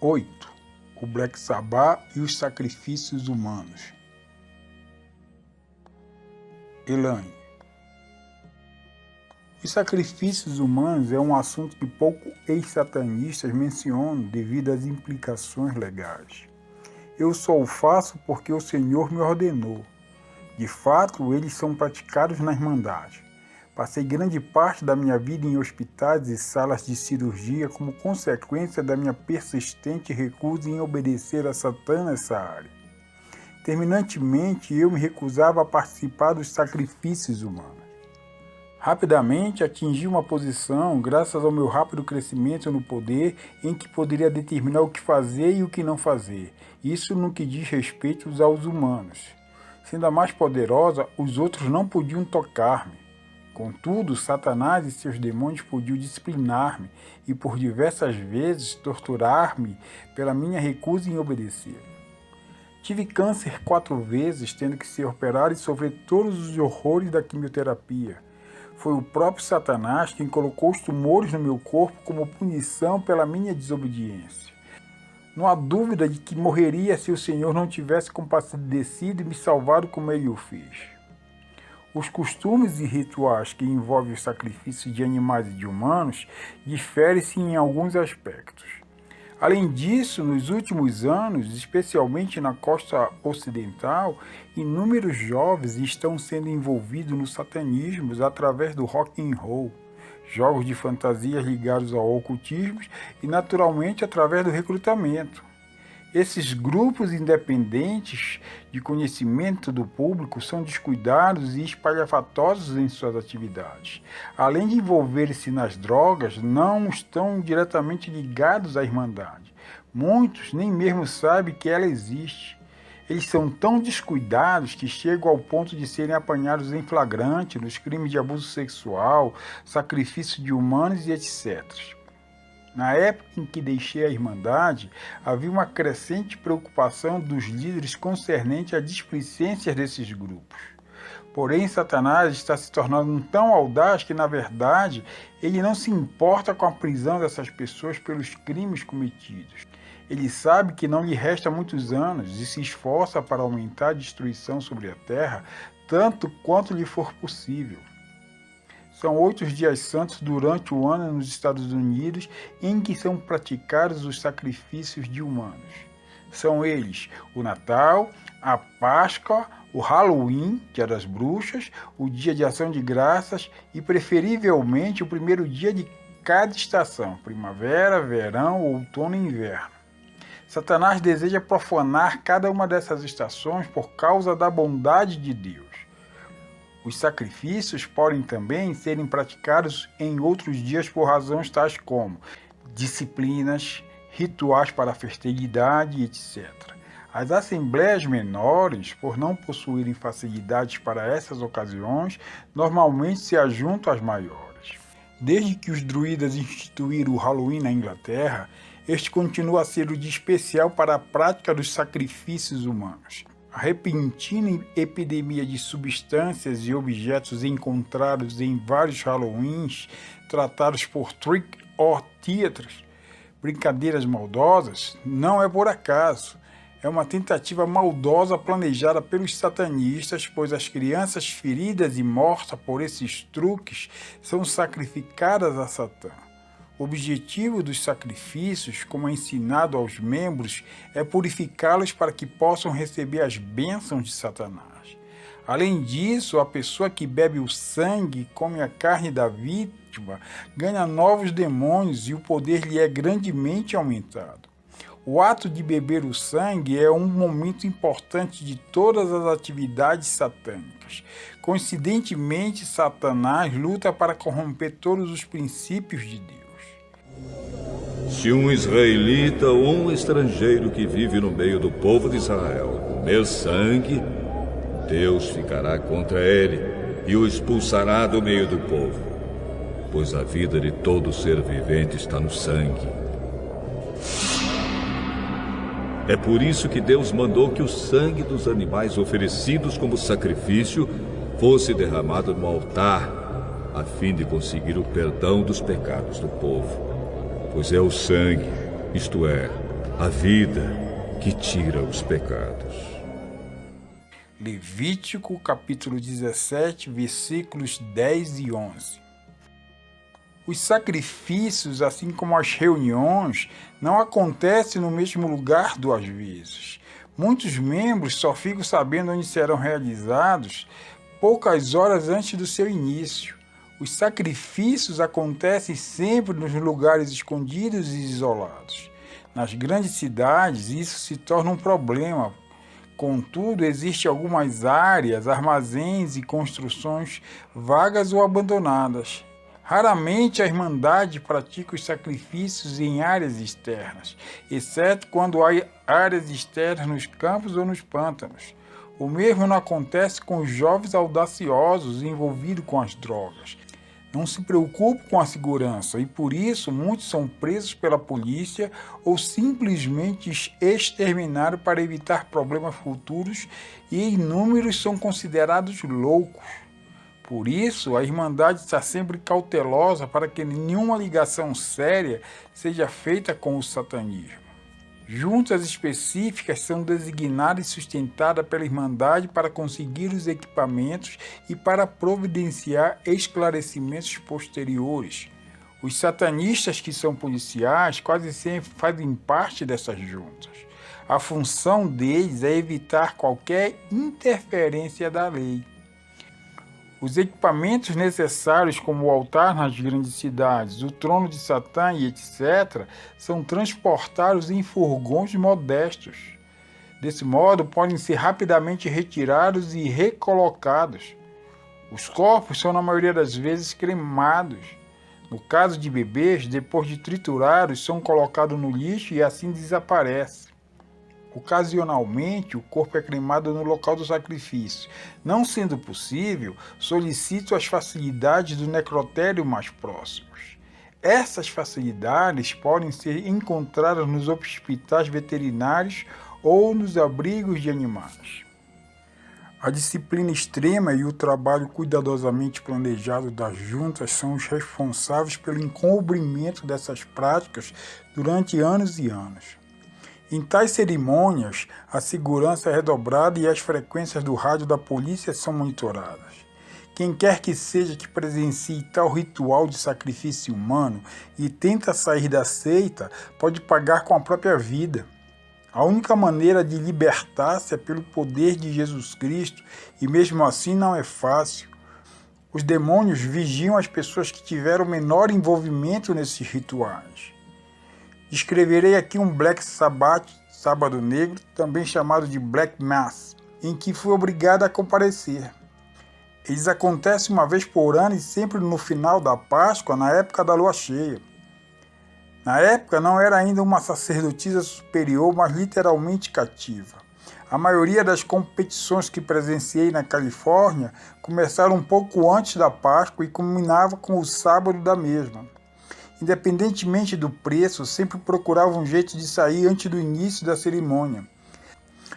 8. O Black Sabbath e os sacrifícios humanos. Elaine. Os sacrifícios humanos é um assunto que pouco ex-satanistas mencionam devido às implicações legais. Eu só o faço porque o Senhor me ordenou. De fato, eles são praticados na Irmandade. Passei grande parte da minha vida em hospitais e salas de cirurgia como consequência da minha persistente recusa em obedecer a Satã nessa área. Terminantemente, eu me recusava a participar dos sacrifícios humanos. Rapidamente atingi uma posição, graças ao meu rápido crescimento no poder, em que poderia determinar o que fazer e o que não fazer. Isso no que diz respeito aos humanos. Sendo a mais poderosa, os outros não podiam tocar-me. Contudo, Satanás e seus demônios podiam disciplinar-me e por diversas vezes torturar-me pela minha recusa em obedecer. Tive câncer 4 vezes, tendo que ser operado e sofrer todos os horrores da quimioterapia. Foi o próprio Satanás quem colocou os tumores no meu corpo como punição pela minha desobediência. Não há dúvida de que morreria se o Senhor não tivesse compadecido e me salvado como ele o fez. Os costumes e rituais que envolvem o sacrifício de animais e de humanos diferem-se em alguns aspectos. Além disso, nos últimos anos, especialmente na costa ocidental, inúmeros jovens estão sendo envolvidos no satanismo através do rock and roll, jogos de fantasias ligados ao ocultismo e, naturalmente, através do recrutamento. Esses grupos independentes de conhecimento do público são descuidados e espalhafatosos em suas atividades. Além de envolver-se nas drogas, não estão diretamente ligados à Irmandade. Muitos nem mesmo sabem que ela existe. Eles são tão descuidados que chegam ao ponto de serem apanhados em flagrante nos crimes de abuso sexual, sacrifício de humanos e etc. Na época em que deixei a Irmandade, havia uma crescente preocupação dos líderes concernente às displicências desses grupos. Porém, Satanás está se tornando tão audaz que, na verdade, ele não se importa com a prisão dessas pessoas pelos crimes cometidos. Ele sabe que não lhe resta muitos anos e se esforça para aumentar a destruição sobre a terra tanto quanto lhe for possível. São 8 dias santos durante o ano nos Estados Unidos em que são praticados os sacrifícios de humanos. São eles o Natal, a Páscoa, o Halloween, Dia das Bruxas, o Dia de Ação de Graças e, preferivelmente, o primeiro dia de cada estação, primavera, verão, outono e inverno. Satanás deseja profanar cada uma dessas estações por causa da bondade de Deus. Os sacrifícios podem também serem praticados em outros dias por razões tais como disciplinas, rituais para a festividade, etc. As assembleias menores, por não possuírem facilidades para essas ocasiões, normalmente se ajuntam às maiores. Desde que os druidas instituíram o Halloween na Inglaterra, este continua a ser o dia especial para a prática dos sacrifícios humanos. A repentina epidemia de substâncias e objetos encontrados em vários Halloweens, tratados por trick or treaters, brincadeiras maldosas, não é por acaso. É uma tentativa maldosa planejada pelos satanistas, pois as crianças feridas e mortas por esses truques são sacrificadas a Satã. O objetivo dos sacrifícios, como é ensinado aos membros, é purificá-los para que possam receber as bênçãos de Satanás. Além disso, a pessoa que bebe o sangue e come a carne da vítima ganha novos demônios e o poder lhe é grandemente aumentado. O ato de beber o sangue é um momento importante de todas as atividades satânicas. Coincidentemente, Satanás luta para corromper todos os princípios de Deus. Se um israelita ou um estrangeiro que vive no meio do povo de Israel comer sangue, Deus ficará contra ele e o expulsará do meio do povo, pois a vida de todo ser vivente está no sangue. É por isso que Deus mandou que o sangue dos animais oferecidos como sacrifício fosse derramado no altar, a fim de conseguir o perdão dos pecados do povo. Pois é o sangue, isto é, a vida que tira os pecados. Levítico capítulo 17, versículos 10 e 11. Os sacrifícios, assim como as reuniões, não acontecem no mesmo lugar duas vezes. Muitos membros só ficam sabendo onde serão realizados poucas horas antes do seu início. Os sacrifícios acontecem sempre nos lugares escondidos e isolados. Nas grandes cidades, isso se torna um problema. Contudo, existem algumas áreas, armazéns e construções vagas ou abandonadas. Raramente a Irmandade pratica os sacrifícios em áreas externas, exceto quando há áreas externas nos campos ou nos pântanos. O mesmo não acontece com os jovens audaciosos envolvidos com as drogas. Não se preocupam com a segurança e, por isso, muitos são presos pela polícia ou simplesmente exterminados para evitar problemas futuros e inúmeros são considerados loucos. Por isso, a Irmandade está sempre cautelosa para que nenhuma ligação séria seja feita com o satanismo. Juntas específicas são designadas e sustentadas pela Irmandade para conseguir os equipamentos e para providenciar esclarecimentos posteriores. Os satanistas que são policiais quase sempre fazem parte dessas juntas. A função deles é evitar qualquer interferência da lei. Os equipamentos necessários, como o altar nas grandes cidades, o trono de Satã e etc., são transportados em furgões modestos. Desse modo, podem ser rapidamente retirados e recolocados. Os corpos são, na maioria das vezes, cremados. No caso de bebês, depois de triturados, são colocados no lixo e assim desaparecem. Ocasionalmente, o corpo é cremado no local do sacrifício. Não sendo possível, solicito as facilidades do necrotério mais próximos. Essas facilidades podem ser encontradas nos hospitais veterinários ou nos abrigos de animais. A disciplina extrema e o trabalho cuidadosamente planejado das juntas são os responsáveis pelo encobrimento dessas práticas durante anos e anos. Em tais cerimônias, a segurança é redobrada e as frequências do rádio da polícia são monitoradas. Quem quer que seja que presencie tal ritual de sacrifício humano e tenta sair da seita pode pagar com a própria vida. A única maneira de libertar-se é pelo poder de Jesus Cristo e mesmo assim não é fácil. Os demônios vigiam as pessoas que tiveram menor envolvimento nesses rituais. Descreverei aqui um Black Sabbath, Sábado Negro, também chamado de Black Mass, em que fui obrigado a comparecer. Eles acontecem uma vez por ano e sempre no final da Páscoa, na época da lua cheia. Na época não era ainda uma sacerdotisa superior, mas literalmente cativa. A maioria das competições que presenciei na Califórnia começaram um pouco antes da Páscoa e culminava com o sábado da mesma. Independentemente do preço, sempre procurava um jeito de sair antes do início da cerimônia.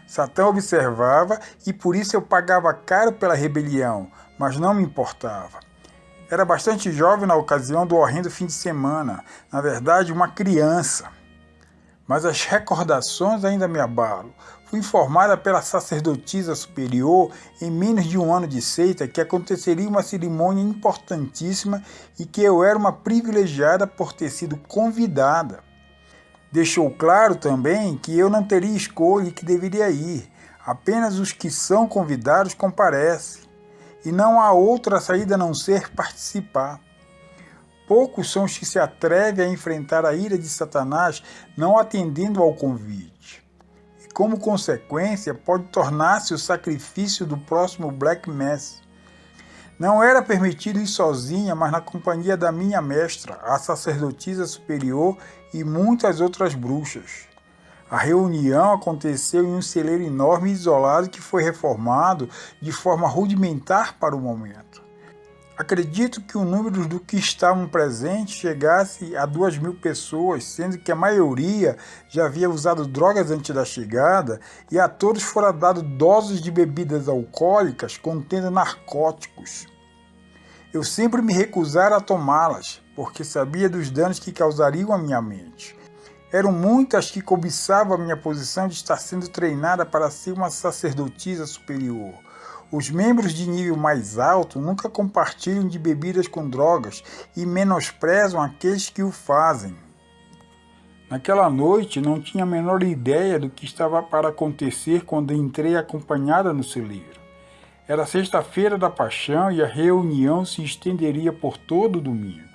Satã observava e por isso eu pagava caro pela rebelião, mas não me importava. Era bastante jovem na ocasião do horrendo fim de semana, na verdade uma criança. Mas as recordações ainda me abalam. Fui informada pela sacerdotisa superior, em menos de um ano de seita, que aconteceria uma cerimônia importantíssima e que eu era uma privilegiada por ter sido convidada. Deixou claro também que eu não teria escolha e que deveria ir. Apenas os que são convidados comparecem. E não há outra saída a não ser participar. Poucos são os que se atrevem a enfrentar a ira de Satanás não atendendo ao convite. E como consequência, pode tornar-se o sacrifício do próximo Black Mass. Não era permitido ir sozinha, mas na companhia da minha mestra, a sacerdotisa superior e muitas outras bruxas. A reunião aconteceu em um celeiro enorme e isolado que foi reformado de forma rudimentar para o momento. Acredito que o número dos que estavam presentes chegasse a 2.000 pessoas, sendo que a maioria já havia usado drogas antes da chegada e a todos fora dado doses de bebidas alcoólicas contendo narcóticos. Eu sempre me recusara a tomá-las, porque sabia dos danos que causariam à minha mente. Eram muitas que cobiçavam a minha posição de estar sendo treinada para ser uma sacerdotisa superior. Os membros de nível mais alto nunca compartilham de bebidas com drogas e menosprezam aqueles que o fazem. Naquela noite não tinha a menor ideia do que estava para acontecer quando entrei acompanhada no celeiro. Era sexta-feira da Paixão e a reunião se estenderia por todo o domingo.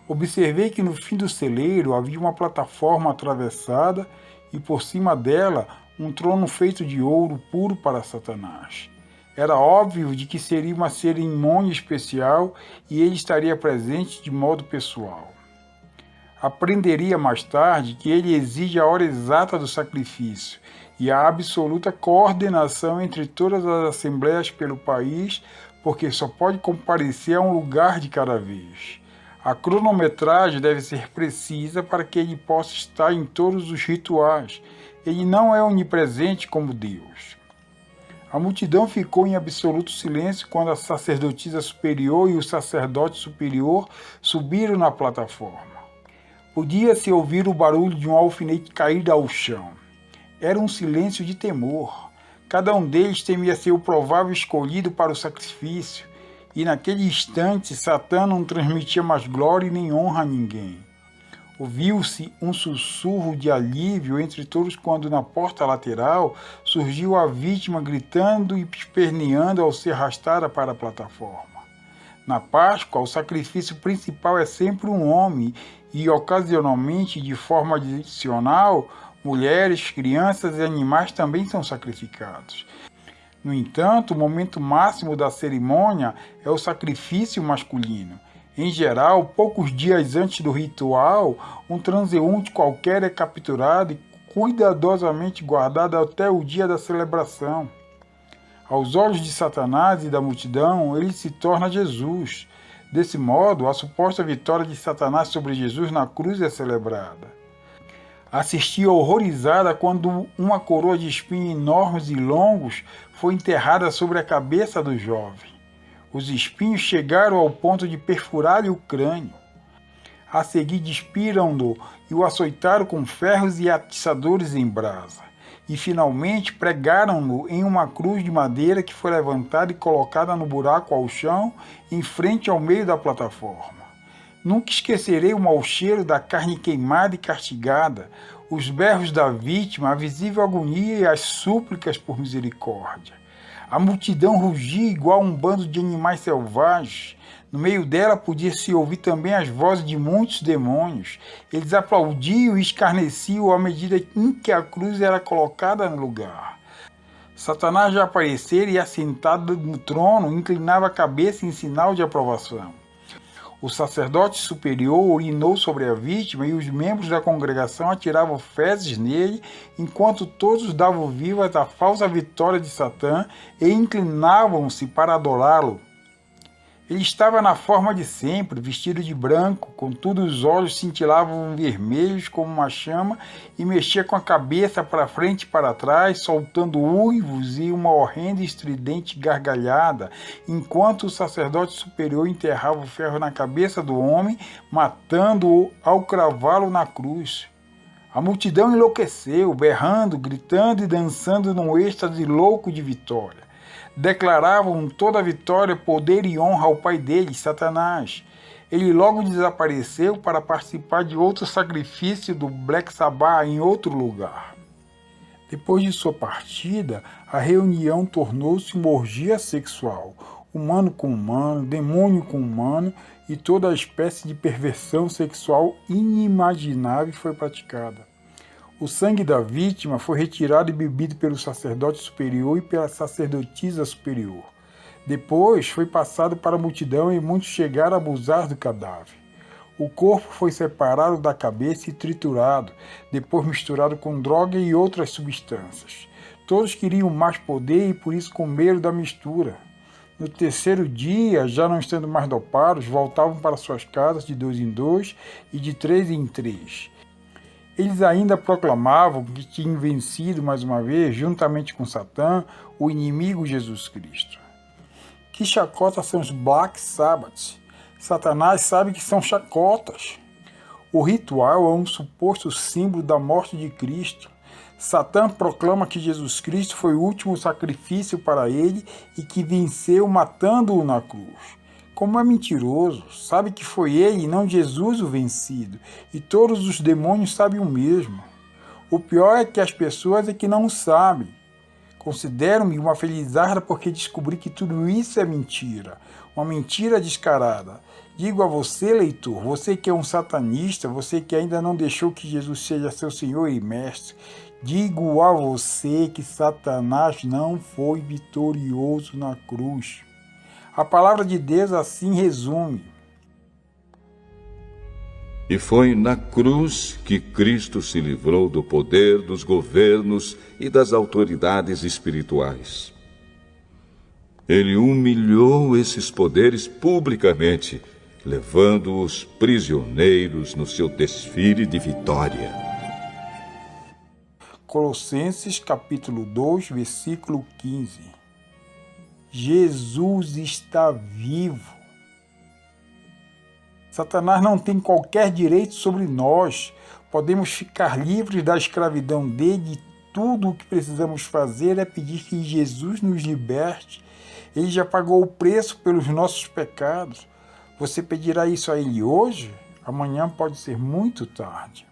Observei que no fim do celeiro havia uma plataforma atravessada e por cima dela um trono feito de ouro puro para Satanás. Era óbvio de que seria uma cerimônia especial e ele estaria presente de modo pessoal. Aprenderia mais tarde que ele exige a hora exata do sacrifício e a absoluta coordenação entre todas as assembleias pelo país, porque só pode comparecer a um lugar de cada vez. A cronometragem deve ser precisa para que ele possa estar em todos os rituais. Ele não é onipresente como Deus. A multidão ficou em absoluto silêncio quando a sacerdotisa superior e o sacerdote superior subiram na plataforma. Podia-se ouvir o barulho de um alfinete cair ao chão. Era um silêncio de temor. Cada um deles temia ser o provável escolhido para o sacrifício. E naquele instante, Satã não transmitia mais glória nem honra a ninguém. Ouviu-se um sussurro de alívio entre todos quando na porta lateral surgiu a vítima gritando e esperneando ao ser arrastada para a plataforma. Na Páscoa, o sacrifício principal é sempre um homem e, ocasionalmente, de forma adicional, mulheres, crianças e animais também são sacrificados. No entanto, o momento máximo da cerimônia é o sacrifício masculino. Em geral, poucos dias antes do ritual, um transeunte qualquer é capturado e cuidadosamente guardado até o dia da celebração. Aos olhos de Satanás e da multidão, ele se torna Jesus. Desse modo, a suposta vitória de Satanás sobre Jesus na cruz é celebrada. Assisti horrorizada quando uma coroa de espinhos enormes e longos foi enterrada sobre a cabeça do jovem. Os espinhos chegaram ao ponto de perfurar-lhe o crânio. A seguir despiram-no e o açoitaram com ferros e atiçadores em brasa. E finalmente pregaram-no em uma cruz de madeira que foi levantada e colocada no buraco ao chão, em frente ao meio da plataforma. Nunca esquecerei o mau cheiro da carne queimada e castigada, os berros da vítima, a visível agonia e as súplicas por misericórdia. A multidão rugia igual um bando de animais selvagens. No meio dela podia-se ouvir também as vozes de muitos demônios. Eles aplaudiam e escarneciam à medida em que a cruz era colocada no lugar. Satanás já aparecera e, assentado no trono, inclinava a cabeça em sinal de aprovação. O sacerdote superior urinou sobre a vítima e os membros da congregação atiravam fezes nele, enquanto todos davam vivas à falsa vitória de Satã e inclinavam-se para adorá-lo. Ele estava na forma de sempre, vestido de branco, contudo os olhos cintilavam vermelhos como uma chama e mexia com a cabeça para frente e para trás, soltando uivos e uma horrenda e estridente gargalhada, enquanto o sacerdote superior enterrava o ferro na cabeça do homem, matando-o ao cravá-lo na cruz. A multidão enlouqueceu, berrando, gritando e dançando num êxtase louco de vitória. Declaravam toda a vitória, poder e honra ao pai deles, Satanás. Ele logo desapareceu para participar de outro sacrifício do Black Sabbath em outro lugar. Depois de sua partida, a reunião tornou-se uma orgia sexual, humano com humano, demônio com humano, e toda a espécie de perversão sexual inimaginável foi praticada. O sangue da vítima foi retirado e bebido pelo sacerdote superior e pela sacerdotisa superior. Depois foi passado para a multidão e muitos chegaram a abusar do cadáver. O corpo foi separado da cabeça e triturado, depois misturado com droga e outras substâncias. Todos queriam mais poder e por isso comeram da mistura. No terceiro dia, já não estando mais dopados, voltavam para suas casas de 2 em 2 e de 3 em 3. Eles ainda proclamavam que tinham vencido mais uma vez, juntamente com Satã, o inimigo Jesus Cristo. Que chacota são os Black Sabbaths? Satanás sabe que são chacotas. O ritual é um suposto símbolo da morte de Cristo. Satã proclama que Jesus Cristo foi o último sacrifício para ele e que venceu matando-o na cruz. Como é mentiroso, sabe que foi ele e não Jesus o vencido, e todos os demônios sabem o mesmo. O pior é que as pessoas é que não sabem. Considero-me uma felizarda porque descobri que tudo isso é mentira, uma mentira descarada. Digo a você, leitor, você que é um satanista, você que ainda não deixou que Jesus seja seu Senhor e Mestre, digo a você que Satanás não foi vitorioso na cruz. A palavra de Deus assim resume. E foi na cruz que Cristo se livrou do poder dos governos e das autoridades espirituais. Ele humilhou esses poderes publicamente, levando-os prisioneiros no seu desfile de vitória. Colossenses capítulo 2, versículo 15. Jesus está vivo. Satanás não tem qualquer direito sobre nós. Podemos ficar livres da escravidão dele e tudo o que precisamos fazer é pedir que Jesus nos liberte. Ele já pagou o preço pelos nossos pecados. Você pedirá isso a ele hoje? Amanhã pode ser muito tarde.